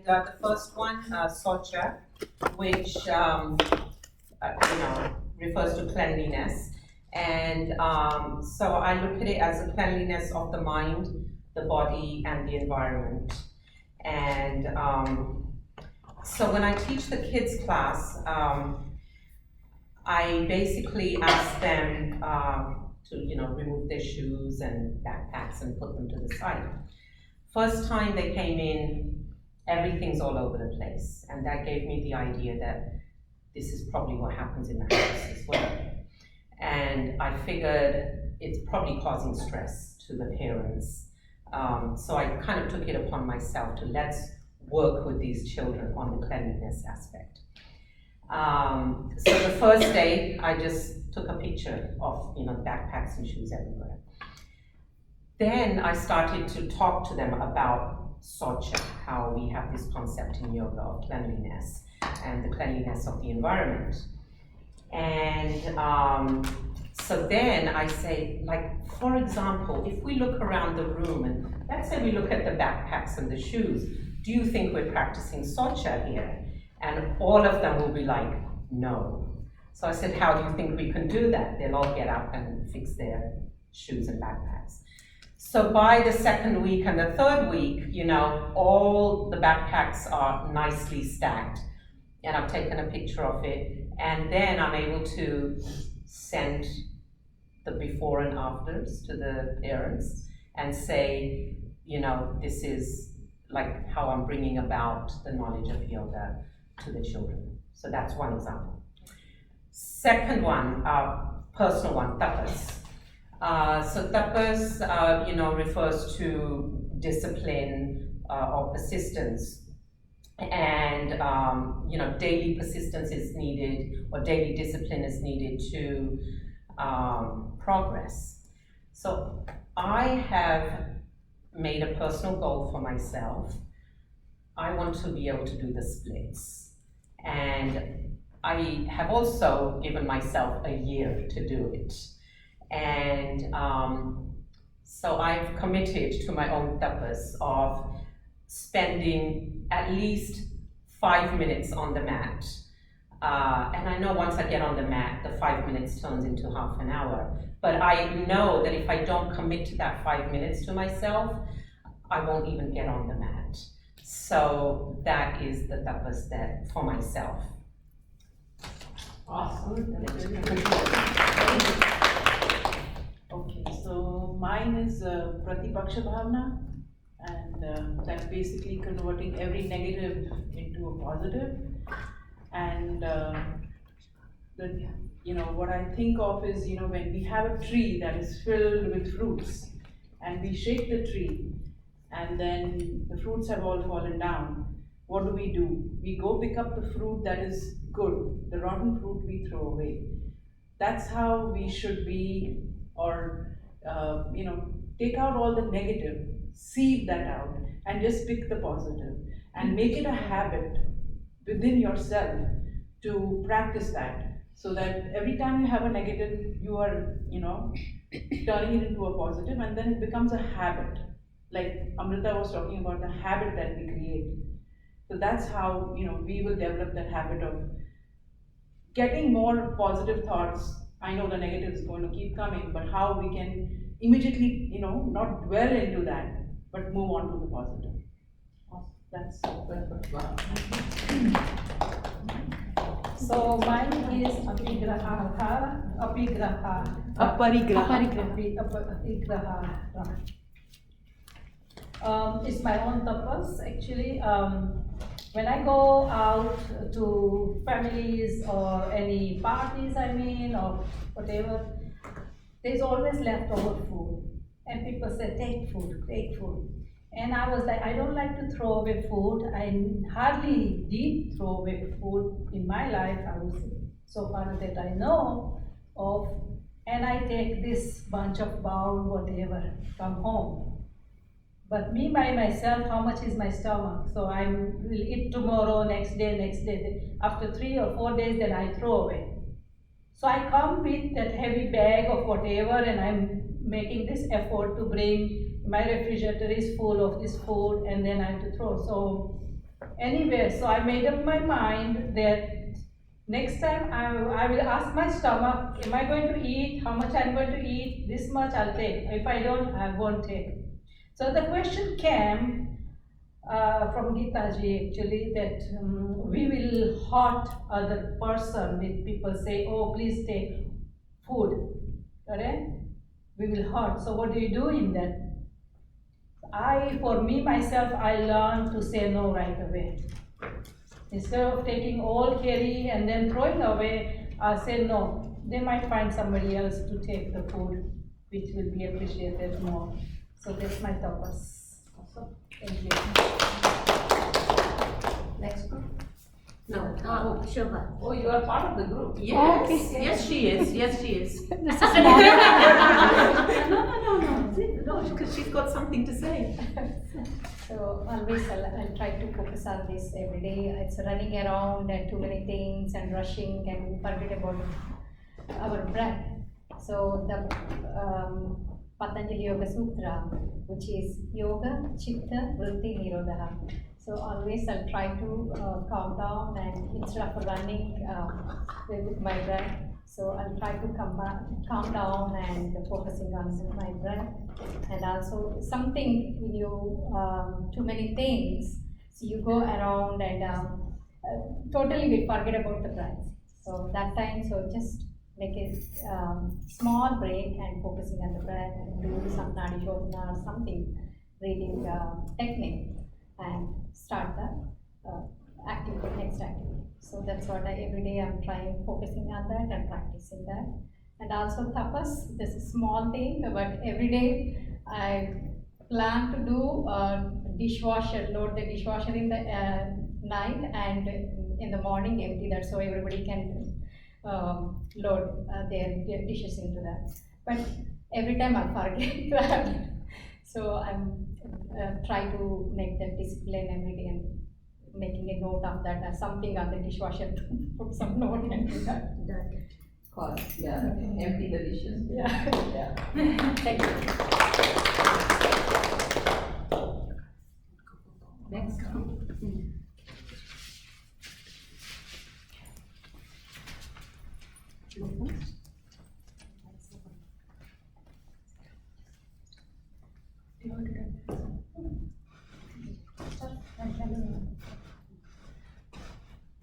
the first one, socha, which refers to cleanliness. And so I look at it as a cleanliness of the mind, the body, and the environment. And so when I teach the kids class, I basically ask them to remove their shoes and backpacks and put them to the side. First time they came in, everything's all over the place, and that gave me the idea that this is probably what happens in the house as well. And I figured it's probably causing stress to the parents. So I kind of took it upon myself to let's work with these children on the cleanliness aspect. So the first day, I just took a picture of backpacks and shoes everywhere. Then I started to talk to them about socha, how we have this concept in yoga of cleanliness and the cleanliness of the environment. And so then I say, like, for example, if we look around the room and let's say we look at the backpacks and the shoes, do you think we're practicing socha here? And all of them will be like, no. So I said, how do you think we can do that? They'll all get up and fix their shoes and backpacks. So by the second week and the third week, all the backpacks are nicely stacked. And I've taken a picture of it. And then I'm able to send the before and afters to the parents and say, this is like how I'm bringing about the knowledge of yoga to the children. So that's one example. Second one, personal one, tapas. So tapas, refers to discipline or persistence. And, daily persistence is needed, or daily discipline is needed to progress. So I have made a personal goal for myself. I want to be able to do the splits. And I have also given myself a year to do it. And so I've committed to my own tapas of spending at least 5 minutes on the mat. And I know once I get on the mat, the 5 minutes turns into half an hour. But I know that if I don't commit to that 5 minutes to myself, I won't even get on the mat. So that is the tapas that for myself. Awesome. Okay, so mine is Pratipaksha Bhavna, and that's basically converting every negative into a positive. And what I think of is, when we have a tree that is filled with fruits, and we shake the tree, and then the fruits have all fallen down, what do? We go pick up the fruit that is good, the rotten fruit we throw away. That's how we should be, or take out all the negative, seed that out, and just pick the positive, and make it a habit within yourself to practice that, so that every time you have a negative, you are, turning it into a positive, and then it becomes a habit. Like Amrita was talking about the habit that we create. So that's how, we will develop that habit of getting more positive thoughts. I know the negative is going to keep coming, but how we can immediately, not dwell into that, but move on to the positive. That's So mine is it's my own tapas actually. When I go out to families or any parties, or whatever, there's always leftover food. And people say, take food. And I was like, I don't like to throw away food. I hardly did throw away food in my life, I would say, so far that I know of. And I take this bunch of bowl, whatever, from home. But me by myself, how much is my stomach? So I will eat tomorrow, next day. After 3 or 4 days, then I throw away. So I come with that heavy bag of whatever, and I'm making this effort to bring, my refrigerator is full of this food, and then I have to throw. So anywhere. So I made up my mind that next time I will ask my stomach, am I going to eat? How much I'm going to eat? This much I'll take. If I don't, I won't take. So the question came from Gitaji actually that we will hurt other person with people say, oh, please take food. Correct? We will hurt. So what do you do in that? For me myself, I learned to say no right away. Instead of taking all carry and then throwing away, I say no. They might find somebody else to take the food, which will be appreciated more. So that's my purpose. So, thank you. Next group. No, Shobha. Oh, you are part of the group. Yes, Okay. yes she is, yes she is. No, because she's got something to say. So always I'll try to focus on this every day. It's running around and too many things and rushing and we forget about our breath. So the Patanjali Yoga Sutra, which is Yoga Chitta Vritti Nirodha. So always I'll try to calm down and instead of running with my breath, so I'll try to calm down and focusing on my breath. And also something when you too many things, so you go around and totally we forget about the breath. So that time, so just make a small break and focusing on the breath and do some nadi shodhana or something breathing technique and start the activity, next activity. So that's what every day I'm trying, focusing on that and practicing that. And also tapas, this is a small thing, but every day I plan to do dishwasher, load the dishwasher in the night and in the morning empty that so everybody can load their dishes into that. But every time I forget that. So I'm trying to make that discipline every day and making a note of that as something on the dishwasher to put some note and do that. Of course, yeah. Empty the dishes. Yeah. Thank you. Next group.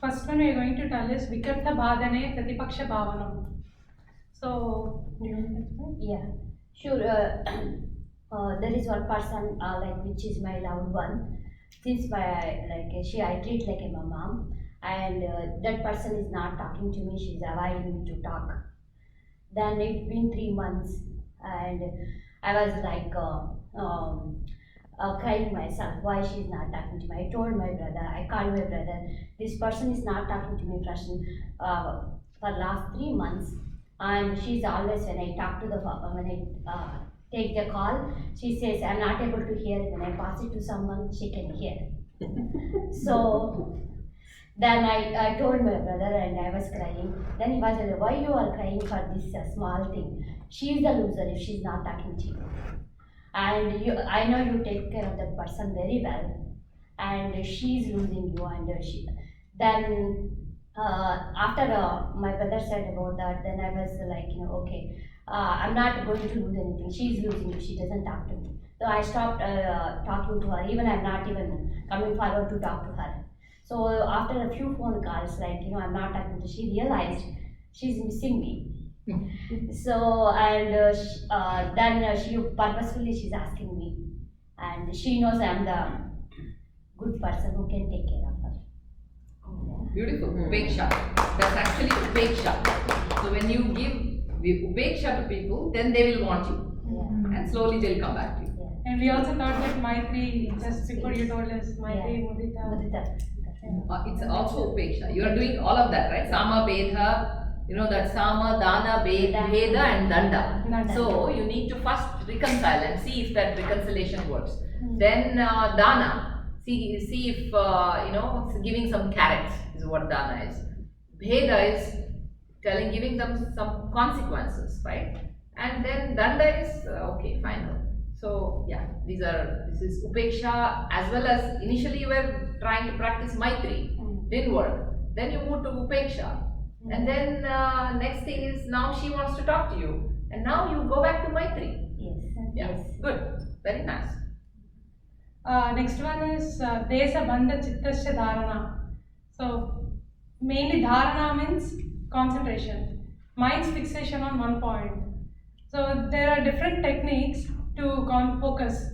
First one we are going to tell is Vikarta Bhadane Pratipaksha Bhavanam. So, Yeah, sure. There is one person which is my loved one. Since I treat like a mom, and that person is not talking to me. She's avoiding me to talk. Then it's been 3 months, and I was crying myself. Why she's not talking to me? I told my brother. I called my brother. This person is not talking to me for last 3 months, and she's always when I talk to when I take the call, she says I'm not able to hear. When I pass it to someone, she can hear. So then I told my brother and I was crying. Then he was like, why you are crying for this small thing? She is the loser if she's not talking to you. And I know you take care of that person very well. And she's losing you. And then after my brother said about that, then I was like, okay, I'm not going to lose anything. She's losing you. She doesn't talk to me. So I stopped talking to her. Even I'm not even coming forward to talk to her. So after a few phone calls, I'm not talking to her, she realized she's missing me. So, and then she purposefully she's asking me. And she knows I'm the good person who can take care of her. Beautiful. Upeksha. That's actually Upeksha. So when you give Upeksha to people, then they will want you. Yeah. And slowly they'll come back to you. and we also thought that Maitri, just before you told us, Maitri, Mudita. Mudita. It's also Upeksha. You are doing all of that, right? Sama, Bedha, that Sama, Dana, Bheda and Danda. Danda. So you need to first reconcile and see if that reconciliation works. Then Dana, see if, giving some carrots is what Dana is. Bheda is giving them some consequences, right? And then Danda is, okay, fine. So yeah, this is upeksha, as well as initially you were trying to practice maitri, didn't work. Then you moved to upeksha, and then next thing is now she wants to talk to you, and now you go back to maitri. Yes. Yeah, Yes. good, very nice. Next one is Desa Bandha Chittasya Dharana. So mainly dharana means concentration, mind's fixation on one point. So there are different techniques to focus,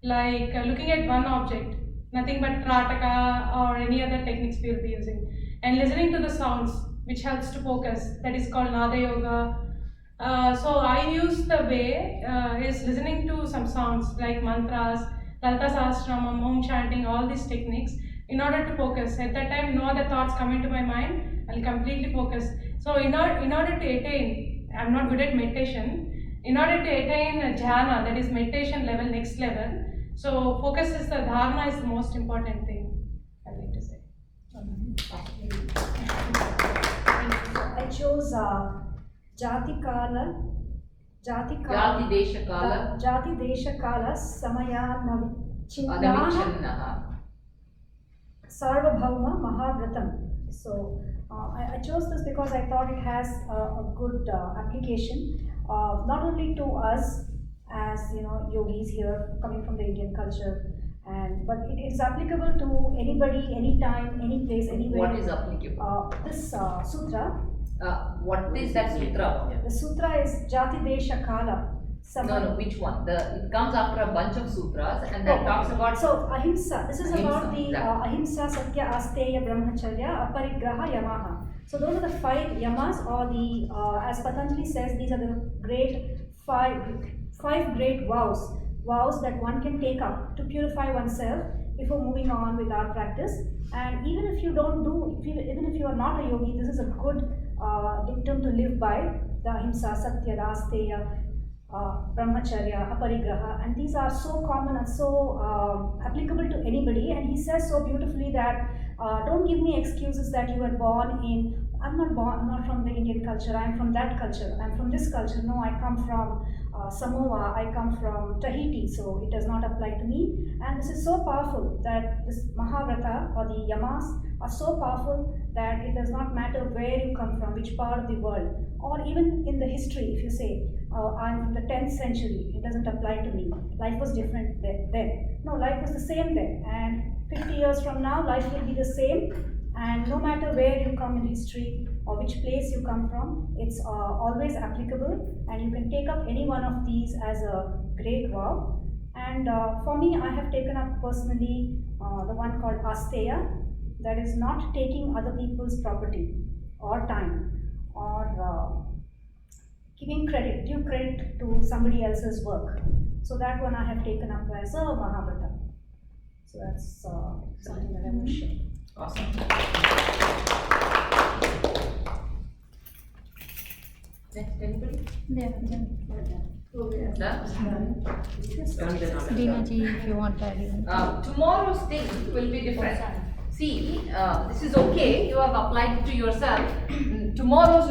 like looking at one object, nothing but Krataka or any other techniques we will be using, and listening to the sounds, which helps to focus. That is called Nada Yoga. So I use the way is listening to some sounds like mantras, Lalita Sahasranam, Om chanting, all these techniques in order to focus. At that time, no other thoughts come into my mind. I'll completely focus. So in order to attain, I'm not good at meditation. In order to attain jhana, that is meditation level, next level. So focus is the dharana is the most important thing, I like to say. I chose Jati Desha Kala Desha Kala Samaya Navichinnaha Anavichannaha. Sarvabhauma Mahavratam. So I chose this because I thought it has a good application, not only to us as yogis here coming from the Indian culture, but it is applicable to anybody, anytime, any place, anywhere. What is applicable? This sutra. What is that sutra? The sutra is Jati Desha Kala. No, which one? It comes after a bunch of sutras, and that talks about. So ahimsa. This is about the exactly. ahimsa, satya, asteya, brahmacharya, aparigraha, yamaha. So those are the 5 yamas, or the as Patanjali says, these are the great five great vows that one can take up to purify oneself before moving on with our practice. And even if you even if you are not a yogi, this is a good dictum to live by. The ahimsa, satya, the asteya, brahmacharya, aparigraha, and these are so common and so applicable to anybody. And he says so beautifully that don't give me excuses that you were born in. I'm not from the Indian culture. I'm from that culture. I'm from this culture. No, I come from Samoa. I come from Tahiti. So it does not apply to me. And this is so powerful that this Mahavrata or the yamas are so powerful that it does not matter where you come from, which part of the world, or even in the history. If you say I'm from the 10th century, it doesn't apply to me. Life was different then. No, life was the same then. And 50 years from now, life will be the same. And no matter where you come in history or which place you come from, it's always applicable, and you can take up any one of these as a great vow. And for me, I have taken up personally the one called Asteya, that is not taking other people's property or time, or giving due credit to somebody else's work. So that one I have taken up as a Mahavrata. So that's something that I want to share. Awesome. Next, anybody? Done? Dinaji, if you want to add. Tomorrow's thing will be different. See, this is okay, you have applied it to yourself. Tomorrow's